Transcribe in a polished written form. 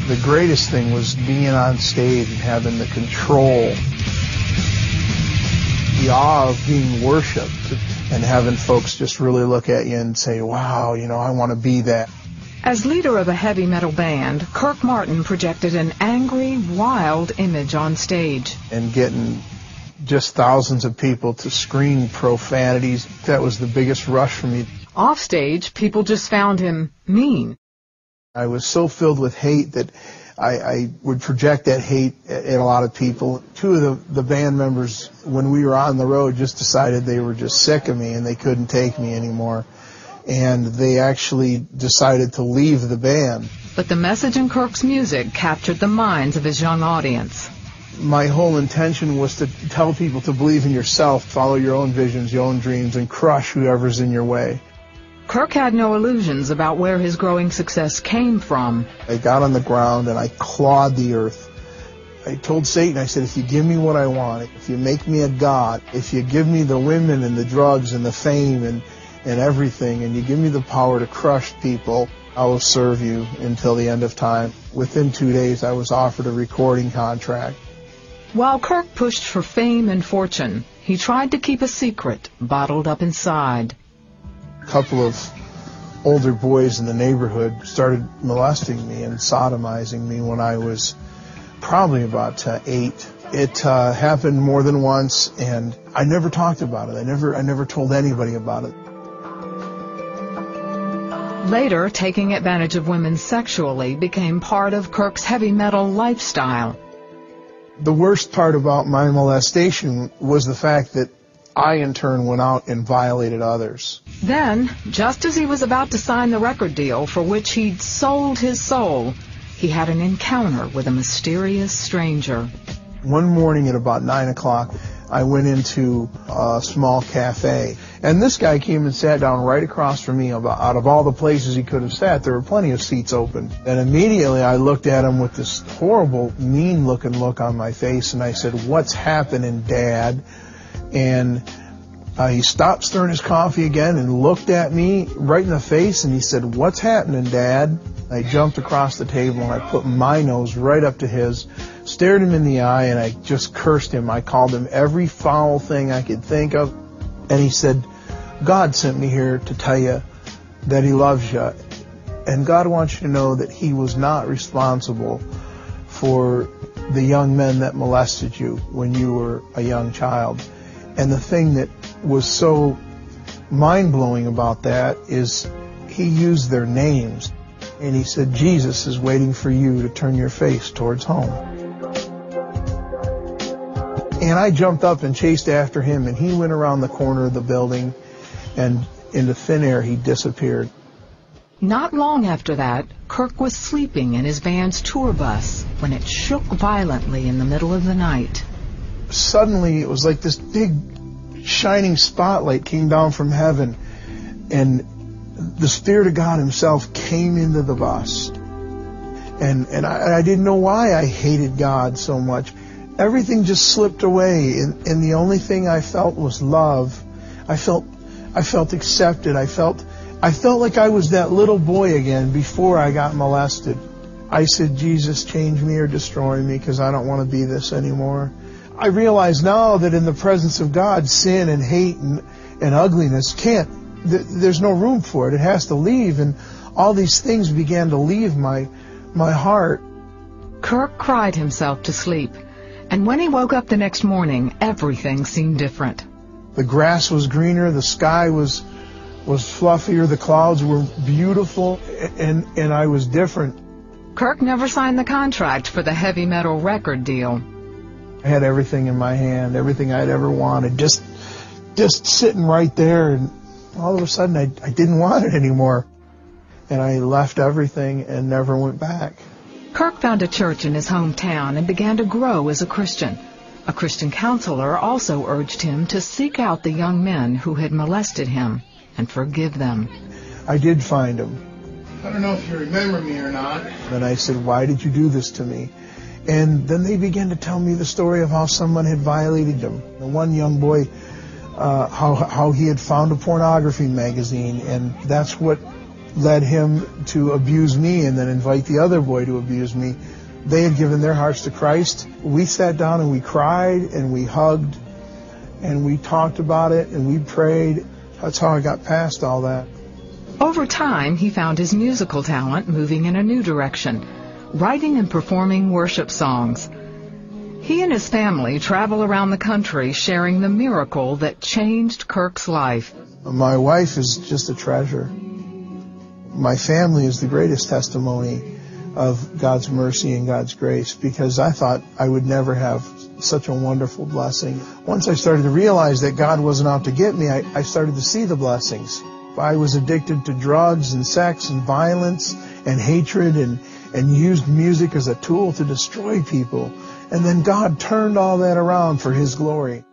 The greatest thing was being on stage and having the control, the awe of being worshipped, and having folks just really look at you and say, wow, you know, I want to be that. As leader of a heavy metal band, Kirk Martin projected an angry, wild image on stage. And getting just thousands of people to scream profanities, that was the biggest rush for me. Offstage, people just found him mean. I was so filled with hate that I would project that hate at a lot of people. Two of the band members, when we were on the road, just decided they were just sick of me and they couldn't take me anymore. And they actually decided to leave the band. But the message in Kirk's music captured the minds of his young audience. My whole intention was to tell people to believe in yourself, follow your own visions, your own dreams, and crush whoever's in your way. Kirk had no illusions about where his growing success came from. I got on the ground and I clawed the earth. I told Satan, I said, if you give me what I want, if you make me a god, if you give me the women and the drugs and the fame and everything, and you give me the power to crush people, I will serve you until the end of time. Within 2 days, I was offered a recording contract. While Kirk pushed for fame and fortune, he tried to keep a secret bottled up inside. A couple of older boys in the neighborhood started molesting me and sodomizing me when I was probably about 8. It happened more than once, and I never talked about it. I never told anybody about it. Later, taking advantage of women sexually became part of Kirk's heavy metal lifestyle. The worst part about my molestation was the fact that I, in turn, went out and violated others. Then, just as he was about to sign the record deal for which he'd sold his soul, he had an encounter with a mysterious stranger. One morning at about 9 o'clock, I went into a small cafe, and this guy came and sat down right across from me. Out of all the places he could have sat, there were plenty of seats open. And immediately I looked at him with this horrible, mean-looking look on my face, and I said, "What's happening, Dad?" And he stopped stirring his coffee again and looked at me right in the face, and he said, "What's happening, Dad?" I jumped across the table and I put my nose right up to his, stared him in the eye, and I just cursed him. I called him every foul thing I could think of. And he said, "God sent me here to tell you that he loves you. And God wants you to know that he was not responsible for the young men that molested you when you were a young child." And the thing that was so mind-blowing about that is he used their names. And he said, "Jesus is waiting for you to turn your face towards home." And I jumped up and chased after him, and he went around the corner of the building, and into thin air he disappeared. Not long after that, Kirk was sleeping in his band's tour bus when it shook violently in the middle of the night. Suddenly, it was like this big shining spotlight came down from heaven, and the Spirit of God himself came into the bus. And I didn't know why I hated God so much. Everything just slipped away, and the only thing I felt was love. I felt accepted. I felt like I was that little boy again before I got molested. I said, "Jesus, change me or destroy me, because I don't want to be this anymore." I realize now that in the presence of God, sin and hate and ugliness there's no room for it. It has to leave, and all these things began to leave my heart. Kirk cried himself to sleep, and when he woke up the next morning, everything seemed different. The grass was greener, the sky was fluffier, the clouds were beautiful, and I was different. Kirk never signed the contract for the heavy metal record deal. I had everything in my hand, everything I'd ever wanted, just sitting right there, and all of a sudden I didn't want it anymore. And I left everything and never went back. Kirk found a church in his hometown and began to grow as a Christian. A Christian counselor also urged him to seek out the young men who had molested him and forgive them. I did find them. I don't know if you remember me or not. And I said, "Why did you do this to me?" And then they began to tell me the story of how someone had violated them. The one young boy, how he had found a pornography magazine, and that's what led him to abuse me and then invite the other boy to abuse me. They had given their hearts to Christ. We sat down and we cried and we hugged and we talked about it and we prayed. That's how I got past all that. Over time, he found his musical talent moving in a new direction, writing and performing worship songs. He and his family travel around the country sharing the miracle that changed Kirk's life. My wife is just a treasure. My family is the greatest testimony of God's mercy and God's grace, because I thought I would never have such a wonderful blessing. Once I started to realize that God wasn't out to get me, I started to see the blessings. I was addicted to drugs and sex and violence and hatred and used music as a tool to destroy people. And then God turned all that around for His glory.